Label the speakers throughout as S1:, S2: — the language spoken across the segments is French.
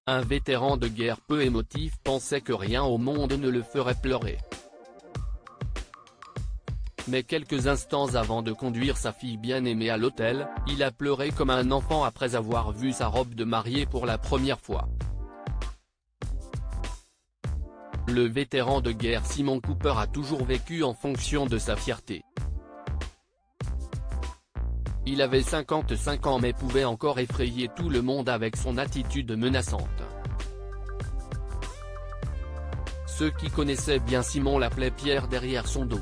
S1: Un vétéran de guerre peu émotif pensait que rien au monde ne le ferait pleurer. Mais quelques instants avant de conduire sa fille bien-aimée à l'hôtel, il a pleuré comme un enfant après avoir vu sa robe de mariée pour la première fois. Le vétéran de guerre Simon Cooper a toujours vécu en fonction de sa fierté. Il avait 55 ans mais pouvait encore effrayer tout le monde avec son attitude menaçante. Ceux qui connaissaient bien Simon l'appelaient Pierre derrière son dos.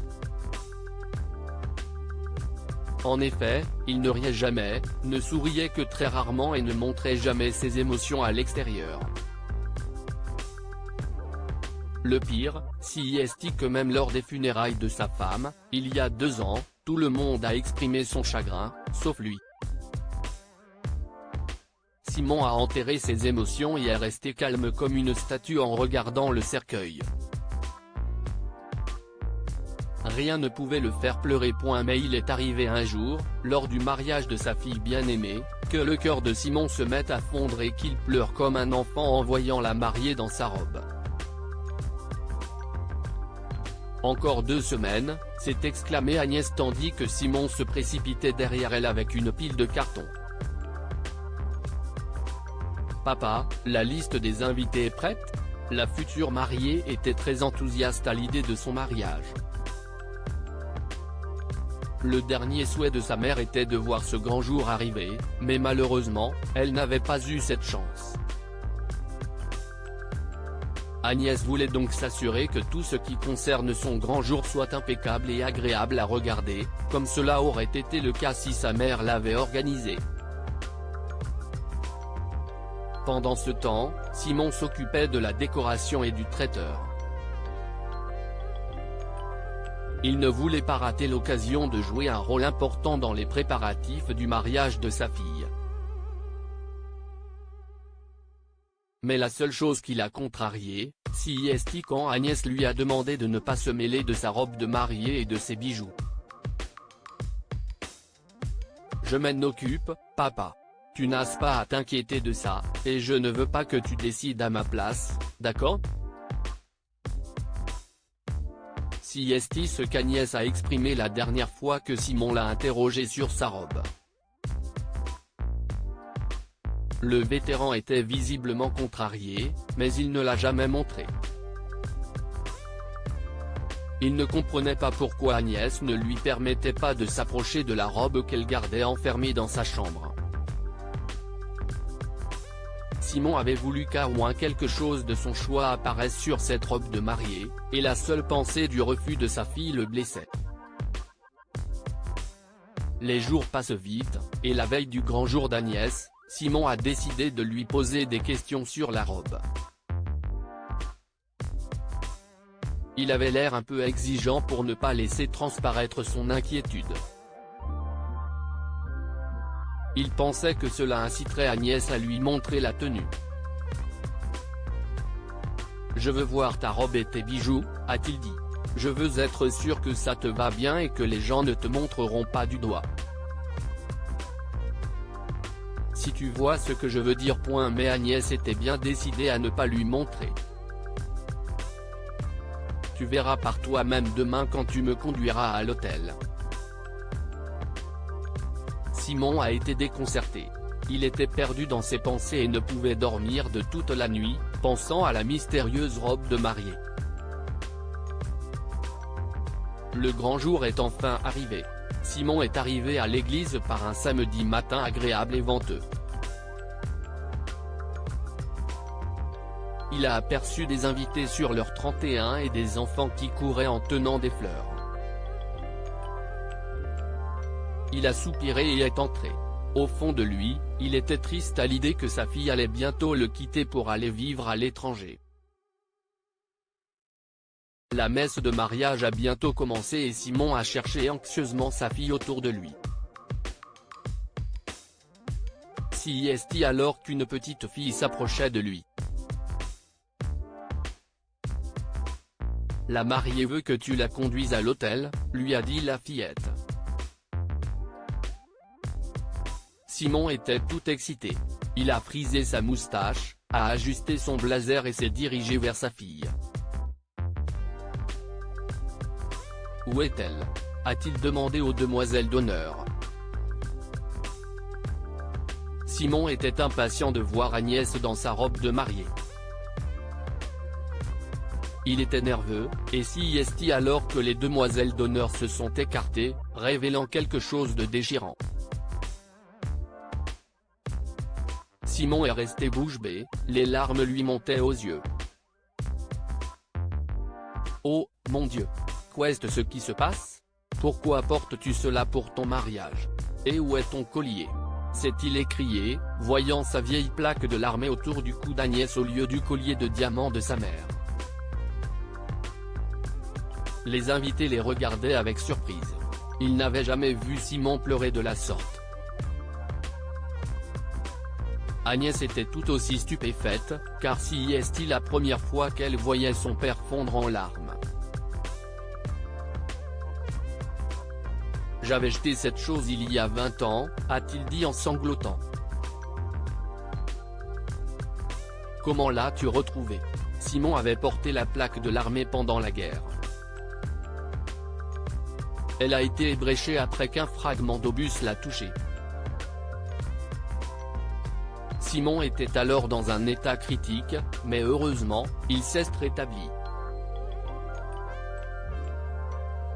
S1: En effet, il ne riait jamais, ne souriait que très rarement et ne montrait jamais ses émotions à l'extérieur. Le pire, si est que même lors des funérailles de sa femme, il y a 2 ans, tout le monde a exprimé son chagrin, sauf lui. Simon a enterré ses émotions et est resté calme comme une statue en regardant le cercueil. Rien ne pouvait le faire pleurer. Mais il est arrivé un jour, lors du mariage de sa fille bien-aimée, que le cœur de Simon se mette à fondre et qu'il pleure comme un enfant en voyant la mariée dans sa robe. Encore 2 semaines, s'est exclamé Agnès tandis que Simon se précipitait derrière elle avec une pile de cartons. Papa, la liste des invités est prête ? La future mariée était très enthousiaste à l'idée de son mariage. Le dernier souhait de sa mère était de voir ce grand jour arriver, mais malheureusement, elle n'avait pas eu cette chance. Agnès voulait donc s'assurer que tout ce qui concerne son grand jour soit impeccable et agréable à regarder, comme cela aurait été le cas si sa mère l'avait organisé. Pendant ce temps, Simon s'occupait de la décoration et du traiteur. Il ne voulait pas rater l'occasion de jouer un rôle important dans les préparatifs du mariage de sa fille. Mais la seule chose qui l'a contrarié, c'est quand Agnès lui a demandé de ne pas se mêler de sa robe de mariée et de ses bijoux. Je m'en occupe, papa. Tu n'as pas à t'inquiéter de ça, et je ne veux pas que tu décides à ma place, d'accord ? C'est ce qu'Agnès a exprimé la dernière fois que Simon l'a interrogé sur sa robe. Le vétéran était visiblement contrarié, mais il ne l'a jamais montré. Il ne comprenait pas pourquoi Agnès ne lui permettait pas de s'approcher de la robe qu'elle gardait enfermée dans sa chambre. Simon avait voulu qu'au moins quelque chose de son choix apparaisse sur cette robe de mariée, et la seule pensée du refus de sa fille le blessait. Les jours passent vite, et la veille du grand jour d'Agnès, Simon a décidé de lui poser des questions sur la robe. Il avait l'air un peu exigeant pour ne pas laisser transparaître son inquiétude. Il pensait que cela inciterait Agnès à lui montrer la tenue. « Je veux voir ta robe et tes bijoux », a-t-il dit. « Je veux être sûr que ça te va bien et que les gens ne te montreront pas du doigt. Si tu vois ce que je veux dire. » Mais Agnès était bien décidée à ne pas lui montrer. « Tu verras par toi-même demain quand tu me conduiras à l'hôtel. » Simon a été déconcerté. Il était perdu dans ses pensées et ne pouvait dormir de toute la nuit, pensant à la mystérieuse robe de mariée. Le grand jour est enfin arrivé. Simon est arrivé à l'église par un samedi matin agréable et venteux. Il a aperçu des invités sur leur 31 et des enfants qui couraient en tenant des fleurs. Il a soupiré et est entré. Au fond de lui, il était triste à l'idée que sa fille allait bientôt le quitter pour aller vivre à l'étranger. La messe de mariage a bientôt commencé et Simon a cherché anxieusement sa fille autour de lui. C'est alors qu'une petite fille s'approchait de lui. « La mariée veut que tu la conduises à l'hôtel », lui a dit la fillette. Simon était tout excité. Il a frisé sa moustache, a ajusté son blazer et s'est dirigé vers sa fille. Où est-elle ? A-t-il demandé aux demoiselles d'honneur. Simon était impatient de voir Agnès dans sa robe de mariée. Il était nerveux, et si est alors que les demoiselles d'honneur se sont écartées, révélant quelque chose de déchirant. Simon est resté bouche bée, les larmes lui montaient aux yeux. Oh, mon Dieu! Qu'est ce qui se passe? Pourquoi portes-tu cela pour ton mariage? Et où est ton collier? S'est-il écrié, voyant sa vieille plaque de l'armée autour du cou d'Agnès au lieu du collier de diamant de sa mère. Les invités les regardaient avec surprise. Ils n'avaient jamais vu Simon pleurer de la sorte. Agnès était tout aussi stupéfaite, car si est la première fois qu'elle voyait son père fondre en larmes. J'avais jeté cette chose il y a 20 ans, a-t-il dit en sanglotant. Comment l'as-tu retrouvée? Simon avait porté la plaque de l'armée pendant la guerre. Elle a été ébréchée après qu'un fragment d'obus l'a touchée. Simon était alors dans un état critique, mais heureusement, il s'est rétabli.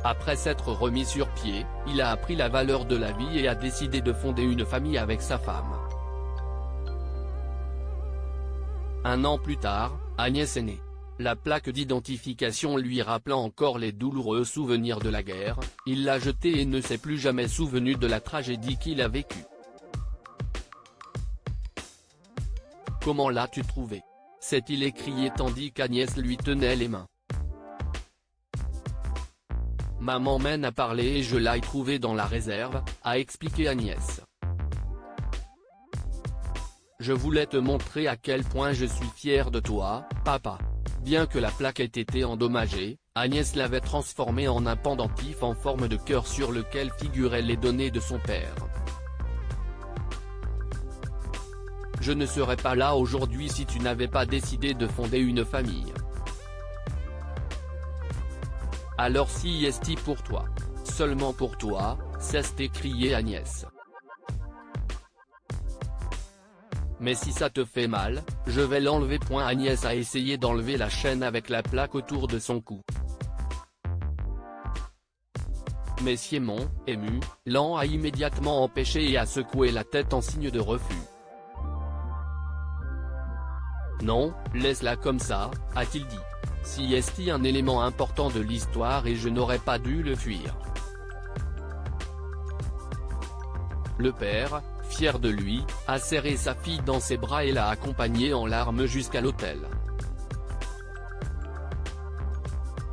S1: Après s'être remis sur pied, il a appris la valeur de la vie et a décidé de fonder une famille avec sa femme. Un an plus tard, Agnès est née. La plaque d'identification lui rappelant encore les douloureux souvenirs de la guerre, il l'a jetée et ne s'est plus jamais souvenu de la tragédie qu'il a vécue. Comment l'as-tu trouvé? S'est-il écrié tandis qu'Agnès lui tenait les mains. Maman m'en a parlé et je l'ai trouvé dans la réserve, a expliqué Agnès. Je voulais te montrer à quel point je suis fière de toi, papa. Bien que la plaque ait été endommagée, Agnès l'avait transformée en un pendentif en forme de cœur sur lequel figuraient les données de son père. Je ne serais pas là aujourd'hui si tu n'avais pas décidé de fonder une famille. Alors si est pour toi. Seulement pour toi, s'est écrié Agnès. Mais si ça te fait mal, je vais l'enlever. Agnès a essayé d'enlever la chaîne avec la plaque autour de son cou. Mais Simon, ému, l'en a immédiatement empêché et a secoué la tête en signe de refus. Non, laisse-la comme ça, a-t-il dit. Si est un élément important de l'histoire et je n'aurais pas dû le fuir. Le père, fier de lui, a serré sa fille dans ses bras et l'a accompagnée en larmes jusqu'à l'hôtel.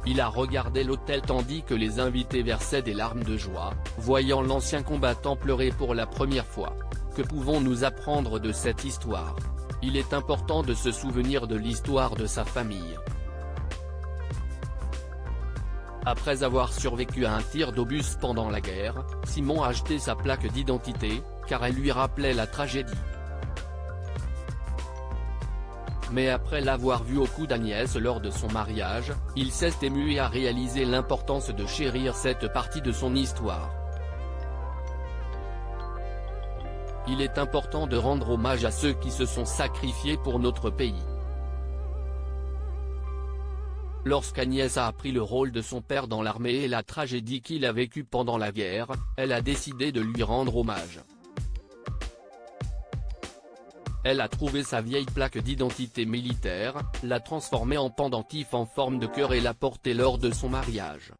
S1: Il a regardé l'hôtel tandis que les invités versaient des larmes de joie, voyant l'ancien combattant pleurer pour la première fois. Que pouvons-nous apprendre de cette histoire? Il est important de se souvenir de l'histoire de sa famille. Après avoir survécu à un tir d'obus pendant la guerre, Simon a jeté sa plaque d'identité, car elle lui rappelait la tragédie. Mais après l'avoir vue au cou d'Agnès lors de son mariage, il s'est ému et a réalisé l'importance de chérir cette partie de son histoire. Il est important de rendre hommage à ceux qui se sont sacrifiés pour notre pays. Lorsqu'Agnès a appris le rôle de son père dans l'armée et la tragédie qu'il a vécue pendant la guerre, elle a décidé de lui rendre hommage. Elle a trouvé sa vieille plaque d'identité militaire, l'a transformée en pendentif en forme de cœur et l'a portée lors de son mariage.